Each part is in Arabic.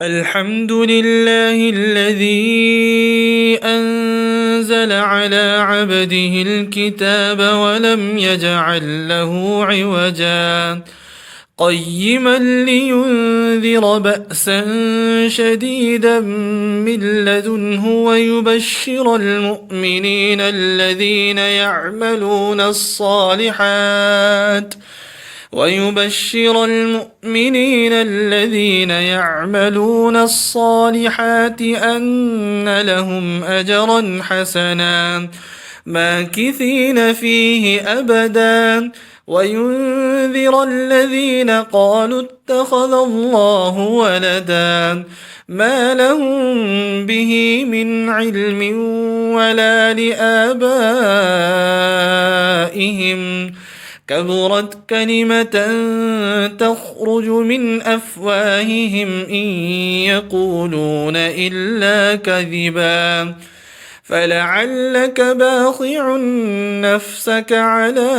الحمد لله الذي أنزل على عبده الكتاب ولم يجعل له عوجا قيما لينذر بأسا شديدا من لدنه ويبشر المؤمنين الذين يعملون الصالحات أن لهم أجرا حسنا ماكثين فيه أبدا وينذر الذين قالوا اتخذ الله ولدا ما لهم به من علم ولا لآبائهم كبرت كلمة تخرج من أفواههم إن يقولون إلا كذبا فلعلك باخع نفسك على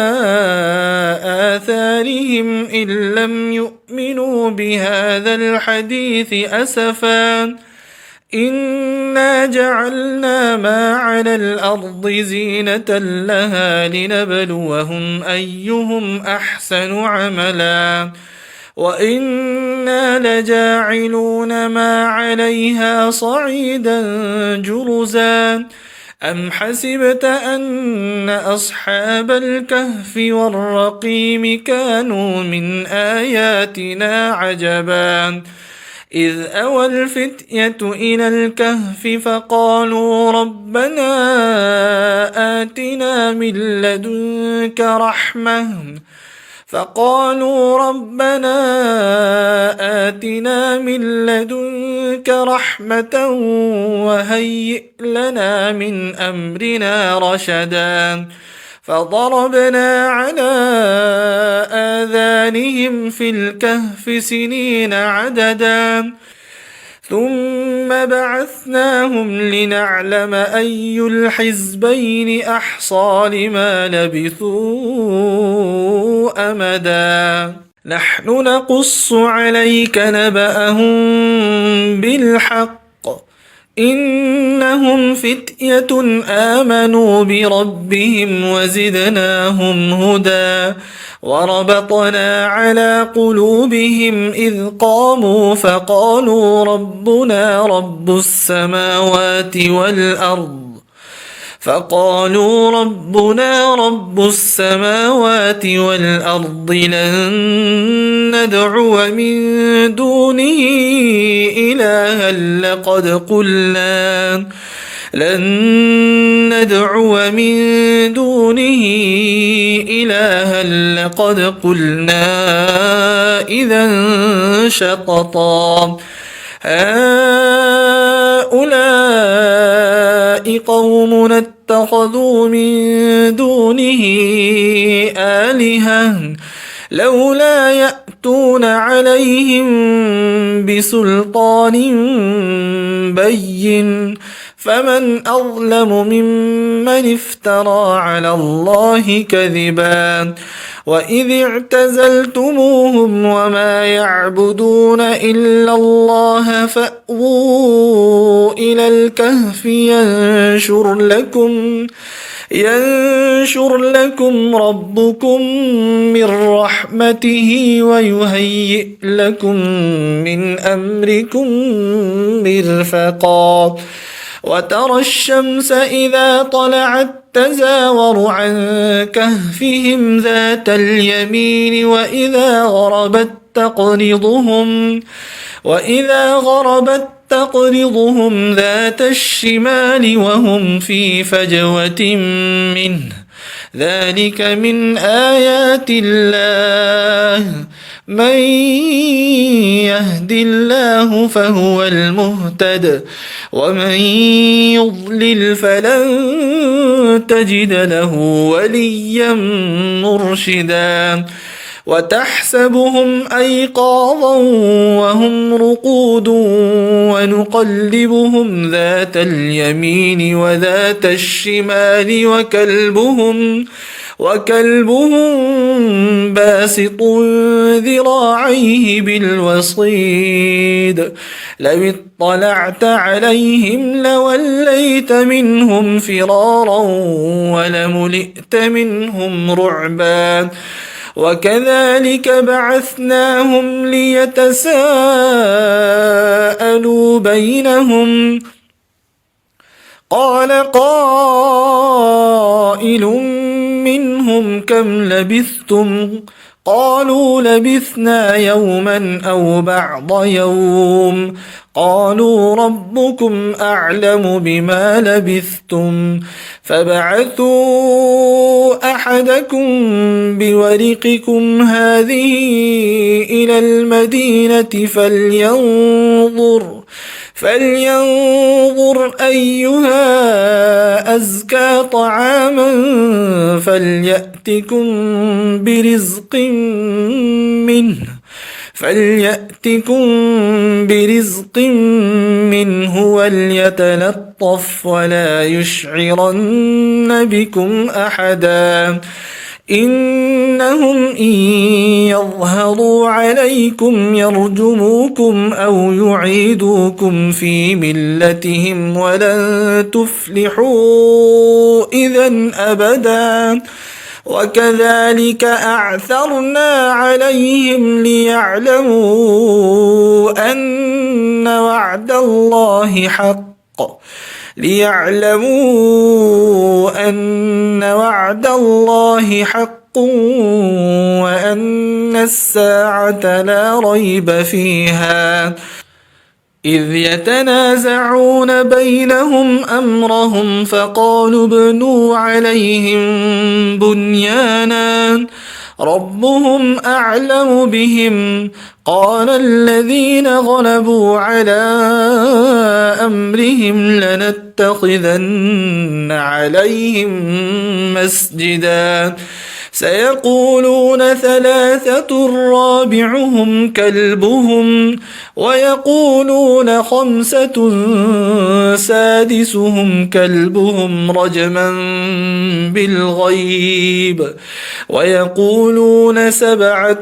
آثارهم إن لم يؤمنوا بهذا الحديث أسفا إنا جعلنا ما على الأرض زينة لها لنبلوهم أيهم أحسن عملا وإنا لجاعلون ما عليها صعيدا جرزا أم حسبت أن أصحاب الكهف والرقيم كانوا من آياتنا عجبا إذ أوى الفتية إلى الكهف فقالوا ربنا آتنا من لدنك رحمة وهيئ لنا من أمرنا رشدا فضربنا على آذانهم في الكهف سنين عددا ثم بعثناهم لنعلم أي الحزبين أحصى لما لبثوا أمدا نحن نقص عليك نبأهم بالحق إنهم فتية آمنوا بربهم وزدناهم هدى وربطنا على قلوبهم إذ قاموا فقالوا ربنا رب السماوات والأرض لن ندعو من دونه إلها لقد قلنا إذا شططا هؤلاء قوم اتخذوا من دونه آلهة لولا يأتون عليهم بسلطان بين فمن أظلم ممن افترى على الله كذبا وإذ اعتزلتموهم وما يعبدون إلا الله فأووا إلى الكهف ينشر لكم ربكم من رحمته ويهيئ لكم من أمركم مرفقا وترى الشمس إذا طلعت تزاور عن كهفهم ذات اليمين وإذا غربت تقرضهم ذات الشمال وهم في فجوة منه ذلك من آيات الله من يهد الله فهو المهتد ومن يضلل فلن تجد له وليا مرشدا وتحسبهم أيقاظا وهم رقود ونقلبهم ذات اليمين وذات الشمال وكلبهم باسط ذراعيه بالوصيد لو اطلعت عليهم لوليت منهم فرارا ولملئت منهم رعبا وكذلك بعثناهم ليتساءلوا بينهم قال قائل منهم كم لبثتم قالوا لبثنا يوما أو بعض يوم قالوا ربكم أعلم بما لبثتم فابعثوا أحدكم بورقكم هذه إلى المدينة فلينظر أيها أزكى طعاما فليأتكم برزق منه وليتلطف ولا يشعرن بكم أحدا إنهم إن يظهروا عليكم يرجموكم أو يعيدوكم في ملتهم ولن تفلحوا إذا أبدا وكذلك أعثرنا عليهم ليعلموا أن وعد الله حق وأن الساعة لا ريب فيها إذ يتنازعون بينهم أمرهم فقالوا ابنوا عليهم بنيانا ربهم أعلم بهم قال الذين غلبوا على أمرهم لنتخذن عليهم مسجدا سيقولون ثلاثة رابعهم كلبهم ويقولون خمسة سادسهم كلبهم رجما بالغيب ويقولون سبعة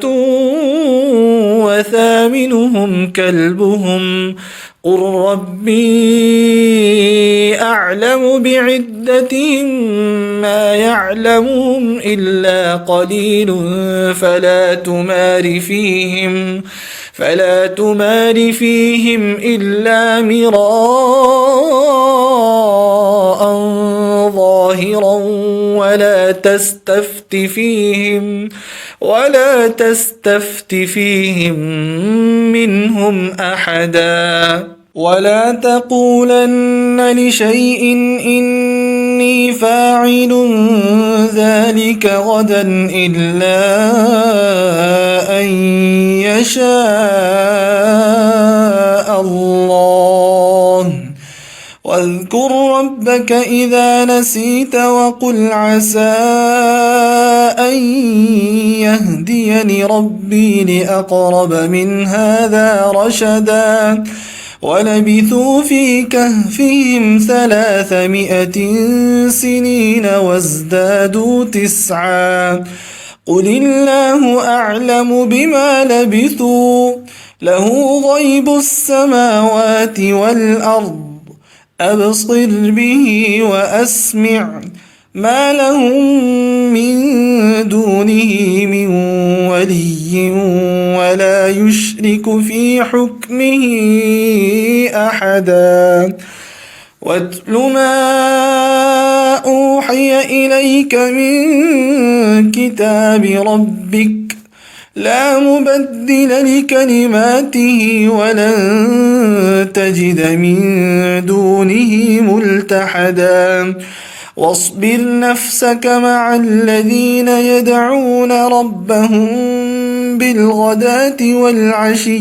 وثامنهم كلبهم قل ربي أعلم بعدتهم ما يعلمهم إلا قليل فلا تمار فيهم إلا مراء ظاهرا ولا تستفت فيهم منهم أحدا ولا تقولن لشيء إني فاعل ذلك غدا إلا أن يشاء الله واذكر ربك إذا نسيت وقل عسى أن يهديني ربي لأقرب من هذا رشدا ولبثوا في كهفهم 300 سنين وازدادوا 9 قل الله أعلم بما لبثوا له غيب السماوات والأرض أبصر به وأسمع ما لهم من دونه من ولي ولا يشرك في حكمه أحدا واتل ما أوحي إليك من كتاب ربك لا مبدل لكلماته ولن تجد من دونه ملتحدا واصبر نفسك مع الذين يدعون ربهم بالغداة والعشي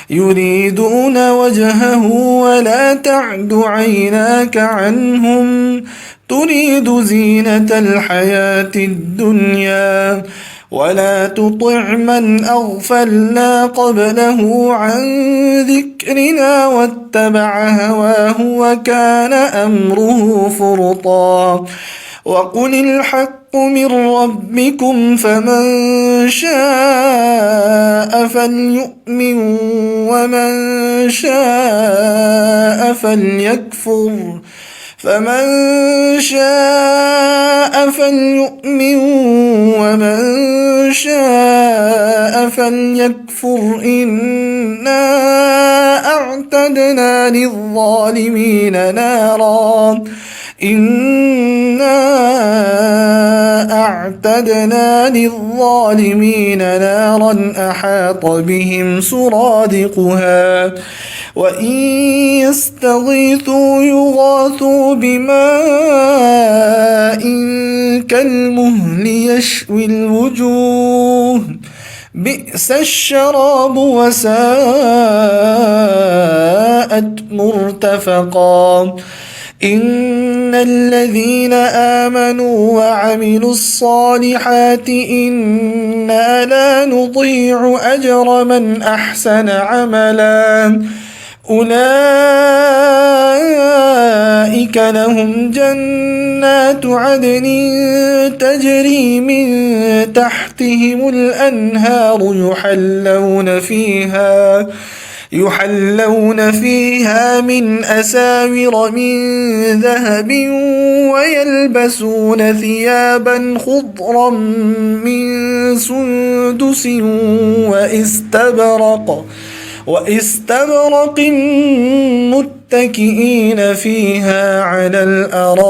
يريدون وجهه ولا تعد عيناك عنهم تريد زينة الحياة الدنيا ولا تطع من أغفلنا قبله عن ذكرنا واتبع هواه وكان أمره فرطا وقل الحق من ربكم فمن شاء فليؤمن ومن شاء فليكفر إنا أعتدنا للظالمين نارا أحاط بهم سرادقها وإن يستغيثوا يغاثوا بماء كالمهل يشوي الوجوه بئس الشراب وساءت مرتفقا إن الذين آمنوا وعملوا الصالحات إنا لا نضيع أجر من أحسن عملا أولئك لهم جنات عدن تجري من تحتهم الأنهار يحلون فيها من أساور من ذهب ويلبسون ثيابا خضرا من سندس وإستبرق متكئين فيها على الأرائك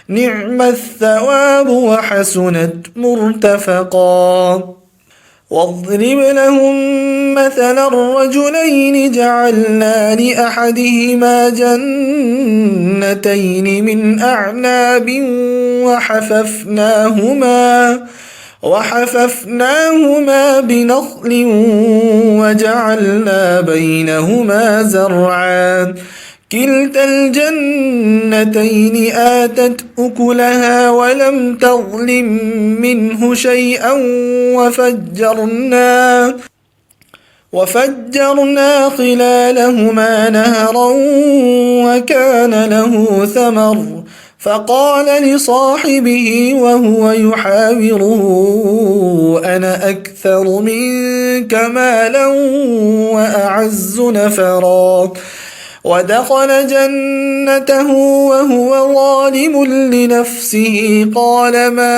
نعم الثواب وحسنت مرتفقا واضرب لهم مثلا الرجلين جعلنا لأحدهما جنتين من أعناب وحففناهما بنخل وجعلنا بينهما زرعا كلتا الجنتين آتت أكلها ولم تظلم منه شيئا وفجرنا خلالهما نهرا وكان له ثمر فقال لصاحبه وهو يحاوره أنا أكثر منك مالا وأعز نفرا ودخل جنته وهو ظالم لنفسه قال ما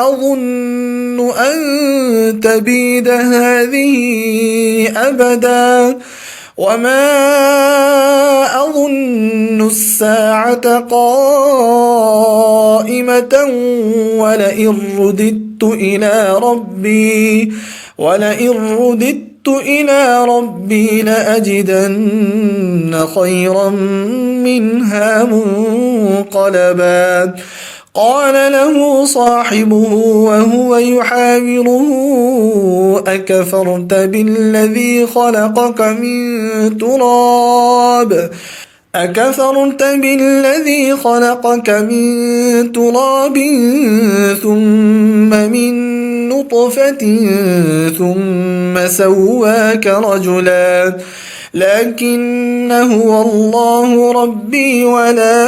أظن أن تبيد هذه أبدا وما أظن الساعة قائمة ولئن رددت إلى ربي لأجدن خيرا منها منقلبا قال له صاحبه وهو يحاوره أكفرت بالذي خلقك من تراب ثم من نطفة ثم سواك رجلا لكن هو الله ربي ولا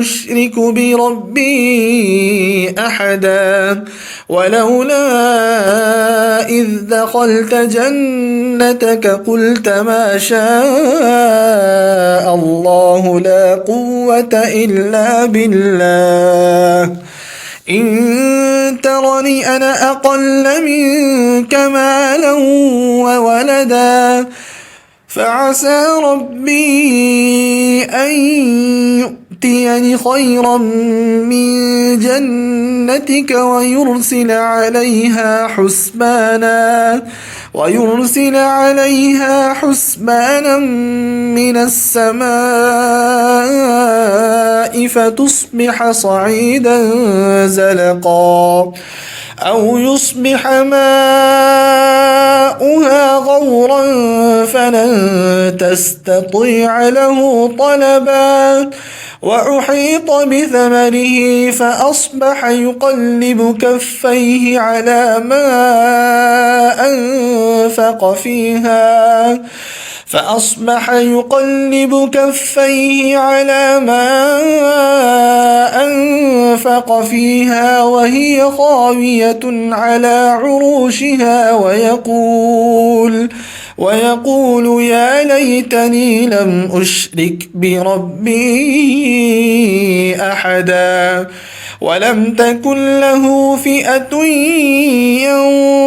أشرك بربي أحدا ولولا إذ دخلت جنتك قلت ما شاء الله لا قوة إلا بالله إن ترني أنا أقل منك مالا وولدا فعسى ربي أن يؤتيني خيرا من جنتك ويرسل عليها حسبانا من السماء فتصبح صعيدا زلقا أو يصبح ماؤها غورا فلن تستطيع له طلبا وأحيط بثمره فأصبح يقلب كفيه على ما أنفق فيها وهي خاوية على عروشها ويقول يا ليتني لم أشرك بربي أحدا ولم تكن له فئة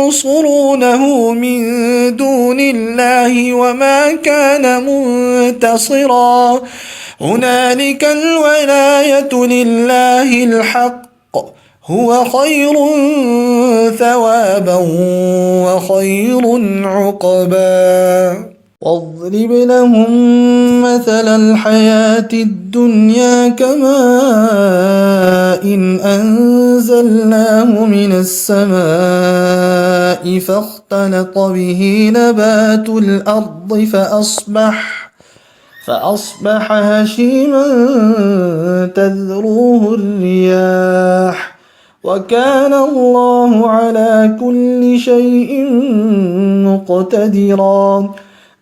ينصرونه من دون الله وما كان منتصرا هنالك الولاية لله الحق هو خير ثوابا وخير عقبا واضرب لهم مثل الحياة الدنيا كماء إن أنزلناه من السماء فاختلط به نبات الأرض فأصبح هشيما تذروه الرياح وكان الله على كل شيء مقتدرا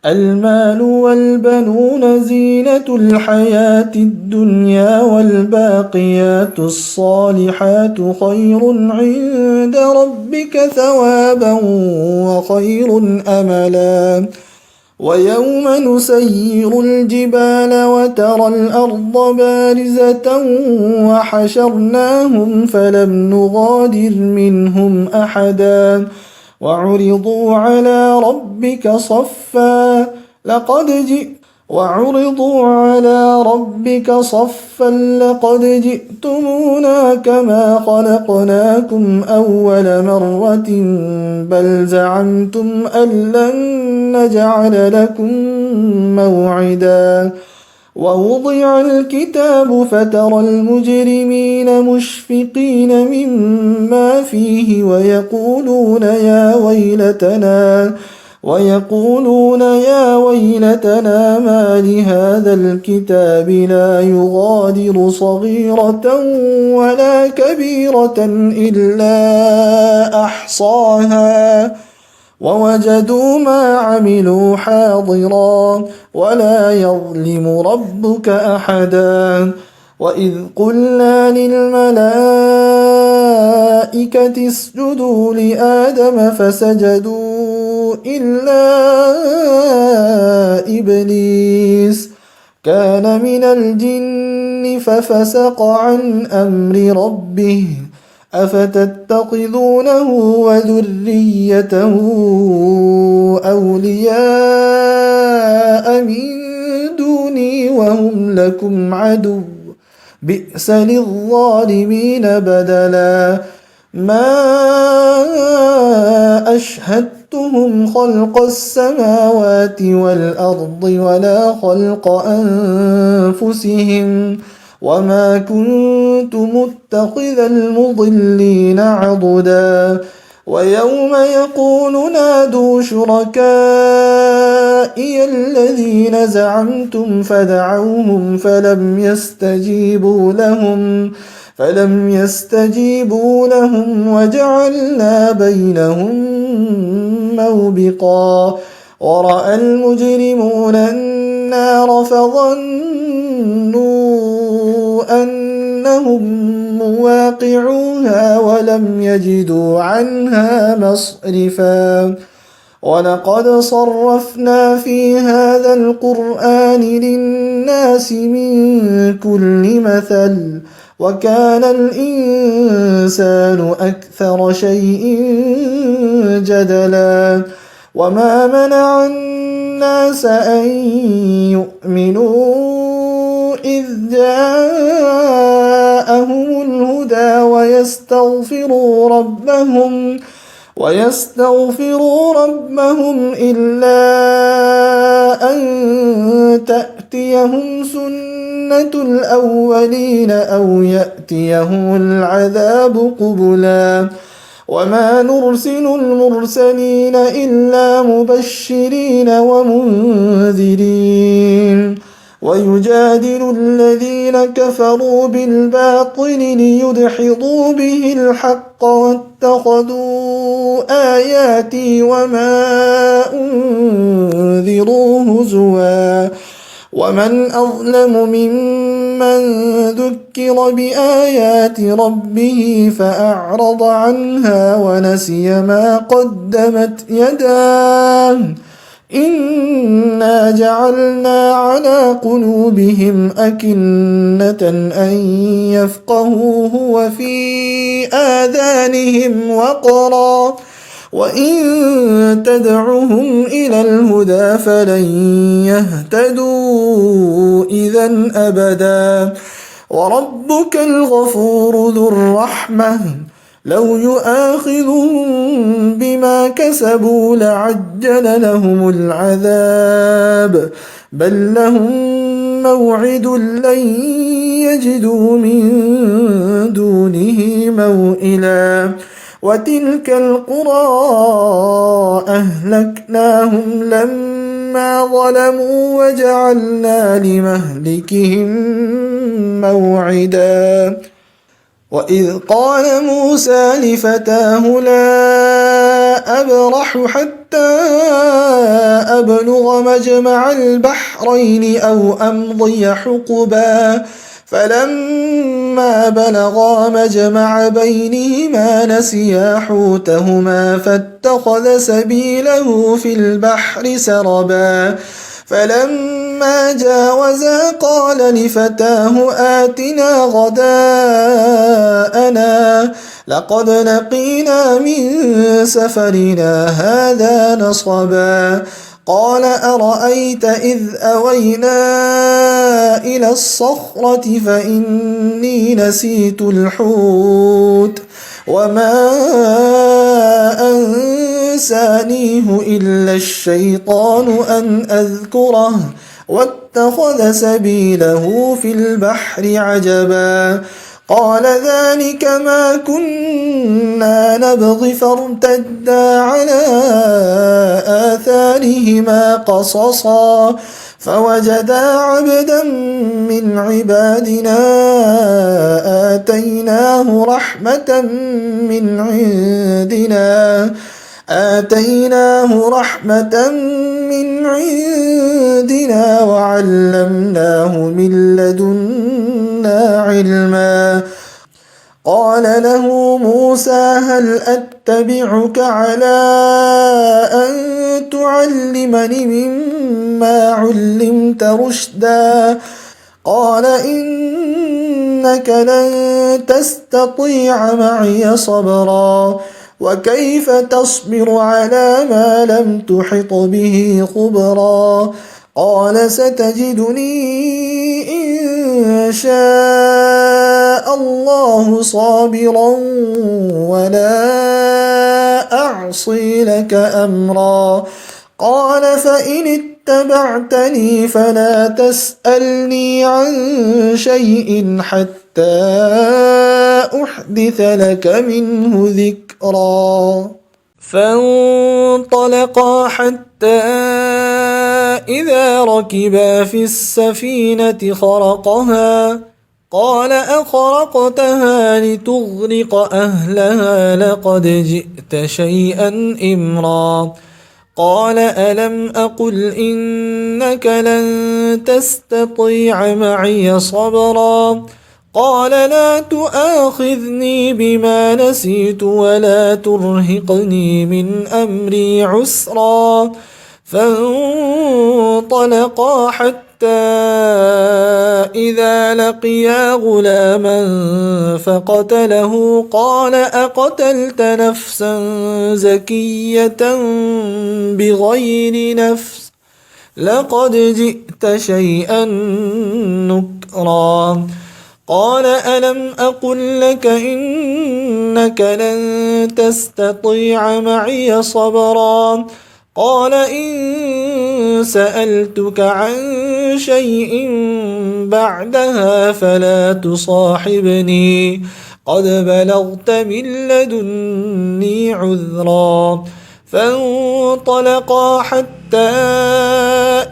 المال والبنون زينة الحياة الدنيا والباقيات الصالحات خير عند ربك ثوابا وخير أملا ويوم نسير الجبال وترى الأرض بارزة وحشرناهم فلم نغادر منهم أحدا وعرضوا على ربك صفا لقد جئتمونا كما خلقناكم أول مرة بل زعمتم أن لن نجعل لكم موعدا ووضع الكتاب فترى المجرمين مشفقين مما فيه ويقولون يا ويلتنا ما لهذا الكتاب لا يغادر صغيرة ولا كبيرة إلا أحصاها ووجدوا ما عملوا حاضرا ولا يظلم ربك أحدا وإذ قلنا للملائكة اسجدوا لآدم فسجدوا إلا إبليس كان من الجن ففسق عن أمر ربه أفتتخذونه وذريته أولياء من دوني وهم لكم عدو بئس للظالمين بدلا ما أشهدتهم خلق السماوات والأرض ولا خلق أنفسهم وما كنت متخذ المضلين عضدا ويوم يقول نادوا شركائي الذين زعمتم فدعوهم فلم يستجيبوا لهم وجعلنا بينهم موبقا ورأى المجرمون النار فظنوا أنهم مواقعوها ولم يجدوا عنها مصرفا ولقد صرفنا في هذا القرآن للناس من كل مثل وكان الإنسان أكثر شيء جدلا وما منع الناس أن يؤمنوا إذ جاءهم الهدى ويستغفروا ربهم إلا أن تأتيهم سنة الأولين أو يأتيهم العذاب قبلا وما نرسل المرسلين إلا مبشرين ومنذرين ويجادل الذين كفروا بالباطل ليدحضوا به الحق واتخذوا آياتي وما أنذروا هزوا ومن أظلم ممن ذكر بآيات ربه فأعرض عنها ونسي ما قدمت يداه إنا جعلنا على قلوبهم أكنة أن يفقهوه وفي آذانهم وقرا وإن تدعهم إلى الهدى فلن يهتدوا إذا أبدا وربك الغفور ذو الرحمة لو يؤاخذهم بما كسبوا لعجل لهم العذاب بل لهم موعد لن يجدوا من دونه موئلا وتلك القرى أهلكناهم لما ظلموا وجعلنا لمهلكهم موعدا وإذ قال موسى لفتاه لا أبرح حتى أبلغ مجمع البحرين أو أمضي حقبا فلما بلغا مجمع بينهما نسيا حوتهما فاتخذ سبيله في البحر سربا فلما جاوزا قال لفتاه آتنا غداءنا لقد لقينا من سفرنا هذا نصبا قال أرأيت إذ أوينا إلى الصخرة فإني نسيت الحوت وما أنسانيه إلا الشيطان أن أذكره واتخذ سبيله في البحر عجبا قال ذلك ما كنا نبغي فارتدا على آثارهما قصصا فوجدا عبدا من عبادنا آتيناه رحمة من عندنا وعلمناه من لدنا علما قال له موسى هل أتبعك على أن تعلمني مما علمت رشدا قال إنك لن تستطيع معي صبرا وكيف تصبر على ما لم تحط به خبرا قال ستجدني إن شاء الله صابرا ولا أعصي لك أمرا قال فإن اتبعتني فلا تسألني عن شيء حتى أحدث لك منه ذكرا فانطلقا حتى إذا ركبا في السفينة خرقها قال أخرقتها لتغرق أهلها لقد جئت شيئا إمرا قال ألم أقل إنك لن تستطيع معي صبرا قال لا تؤاخذني بما نسيت ولا ترهقني من أمري عسرا فانطلقا حتى إذا لقيا غلاما فقتله قال أقتلت نفسا زكية بغير نفس لقد جئت شيئا نكرا قال ألم أقل لك إنك لن تستطيع معي صبرا قال إن سألتك عن شيء بعدها فلا تصاحبني قد بلغت من لدني عذرا فانطلقا حتى حتى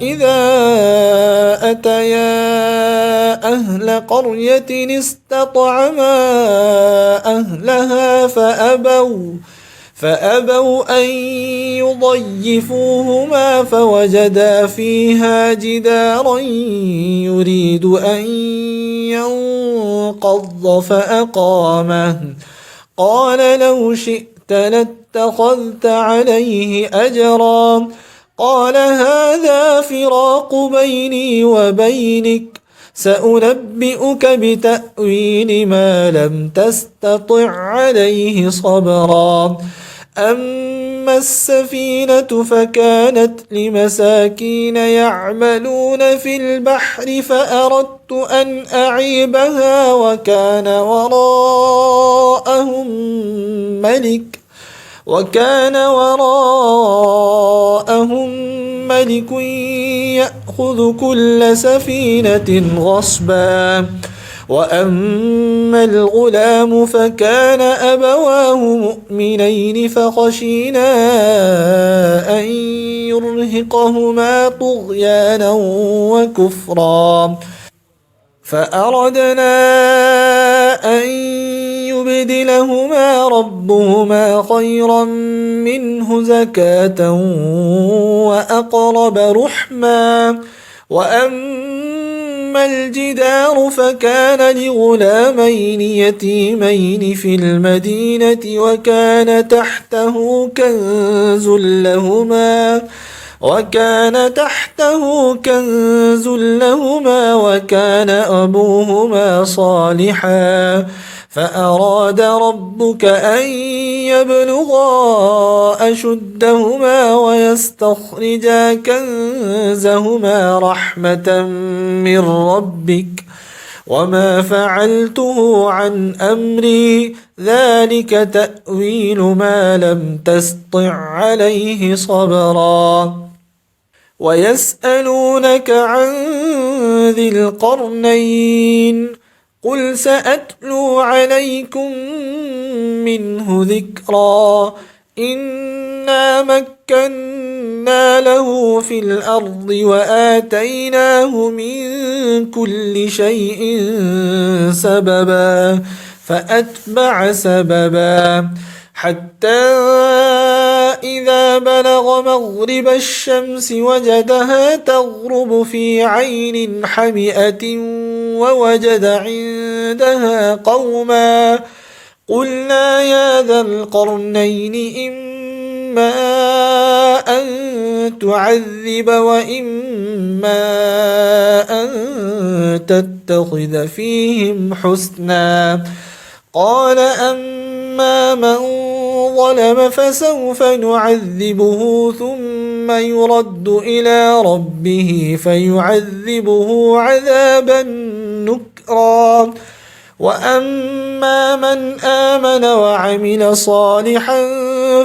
إذا أتيا أهل قرية استطعما أهلها فأبوا أن يضيفوهما فوجدا فيها جدارا يريد أن ينقض فأقامه قال لو شئت لاتخذت عليه أجرا قال هذا فراق بيني وبينك سأنبئك بتأويل ما لم تستطع عليه صبرا أما السفينة فكانت لمساكين يعملون في البحر فأردت أن أعيبها وكان وراءهم ملك يأخذ كل سفينة غصبا وأما الغلام فكان أبواه مؤمنين فخشينا أن يرهقهما طغيانا وكفرا فأردنا أن يبدلهما ربهما خيرا منه زكاة وأقرب رحما وأما الجدار فكان لغلامين يتيمين في المدينة وكان تحته كنز لهما وكان أبوهما صالحا فأراد ربك أن يبلغا أشدهما ويستخرجا كنزهما رحمة من ربك وما فعلته عن أمري ذلك تأويل ما لم تسطع عليه صبرا ويسألونك عن ذي القرنين قل سأتلو عليكم منه ذكرا إنا مكنا له في الأرض وآتيناه من كل شيء سببا فأتبع سببا حتى إذا بلغ مغرب الشمس وجدها تغرب في عين حمئة ووجد عندها قوما قلنا يا ذا القرنين إما أن تعذب وإما أن تتخذ فيهم حسنا قال أما من ظلم فسوف نعذبه ثم يرد إلى ربه فيعذبه عذابا نكرا وأما من آمن وعمل صالحا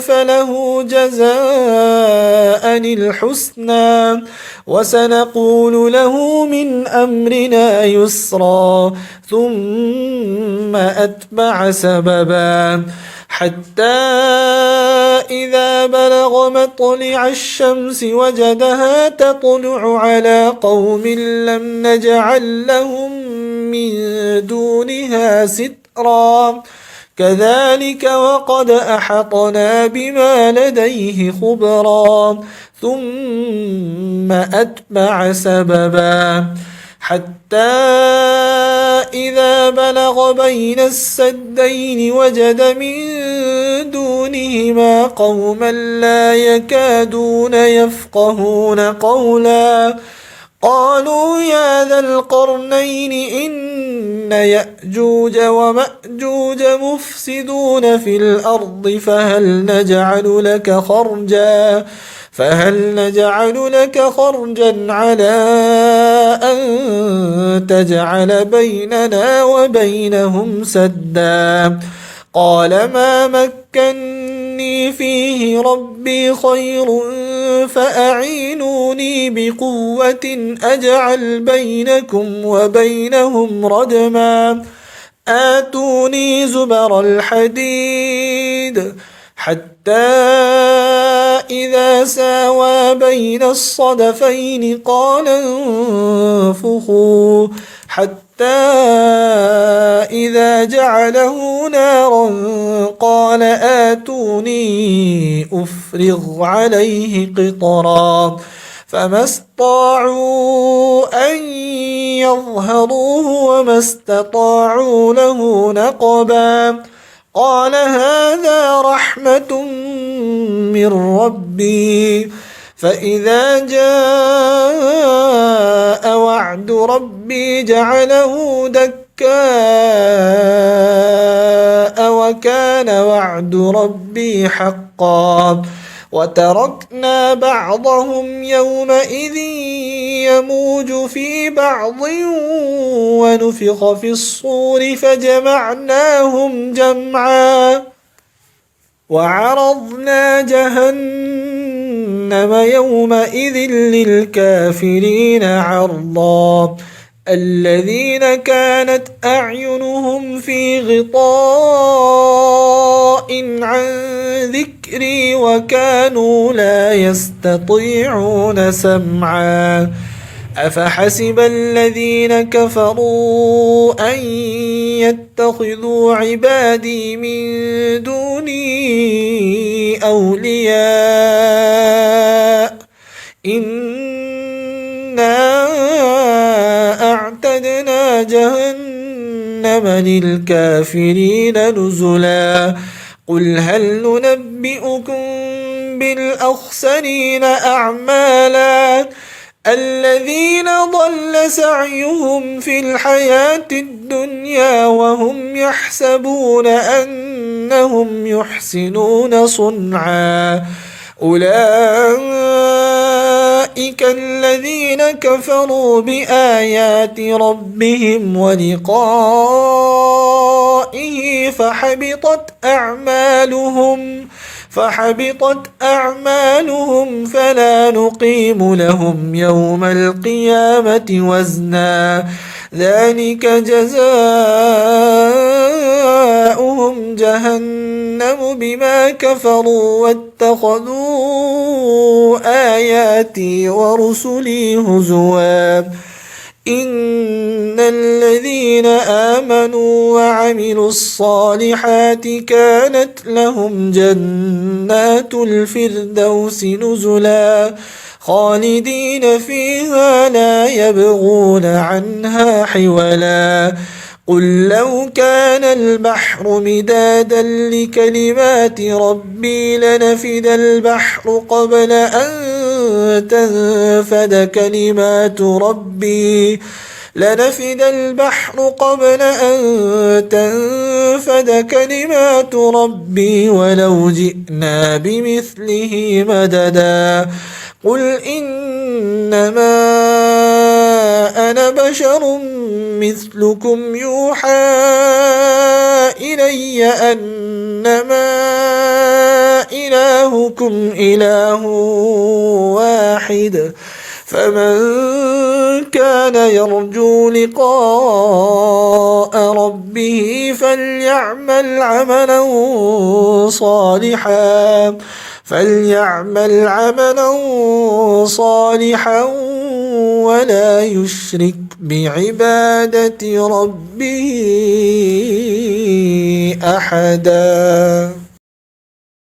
فله جزاء الحسنى وسنقول له من أمرنا يسرا ثم أتبع سببا حتى إذا بلغ مطلع الشمس وجدها تطلع على قوم لم نجعل لهم من دونها سترا كذلك وقد أحطنا بما لديه خبرا ثم أتبع سببا حتى إذا بلغ بين السدين وجد من دونهما قوما لا يكادون يفقهون قولا قالوا يا ذا القرنين إن يأجوج ومأجوج مفسدون في الأرض فهل نجعل لك خرجا على أن تجعل بيننا وبينهم سدا قال ما مكني فيه ربي خير فأعينوني بقوة أجعل بينكم وبينهم ردما آتوني زبر الحديد حتى إذا ساوى بين الصدفين قال انفخوا حتى إذا جعله نارا قال آتوني أفرغ عليه قطرا فما استطاعوا أن يظهروه وما استطاعوا له نقبا قال هذا رحمة من ربي فإذا جاء وعد ربي جعله دكاء وكان وعد ربي حقا وتركنا بعضهم يومئذ يموج في بعض ونفخ في الصور فجمعناهم جمعا وعرضنا جهنم يومئذ للكافرين عرضا الذين كانت أعينهم في غطاء عن ذكري وكانوا لا يستطيعون سمعا أفحسب الذين كفروا أن يتخذوا عبادي من دوني أولياء إنا أعتدنا جهنم للكافرين نزلا قل هل ننبئكم بالأخسرين أعمالا الذين ضل سعيهم في الحياة الدنيا وهم يحسبون أنهم يحسنون صنعا أولئك الذين كفروا بآيات ربهم ولقائه فحبطت أعمالهم فلا نقيم لهم يوم القيامة وزنا ذلك جزاؤهم جهنم بما كفروا واتخذوا آياتي ورسلي هزوا إن الذين آمنوا وعملوا الصالحات كانت لهم جنات الفردوس نزلا خالدين فيها لا يبغون عنها حولا قل لو كان البحر مدادا لكلمات ربي لنفد البحر قبل أن تنفد كلمات ربي ولو جئنا بمثله مددا قل إنما أنا بشر مثلكم يوحى إلي أنما إلهكم إله واحد فمن كان يرجو لقاء ربه فليعمل عملا صالحا ولا يشرك بعبادة ربه أحدا.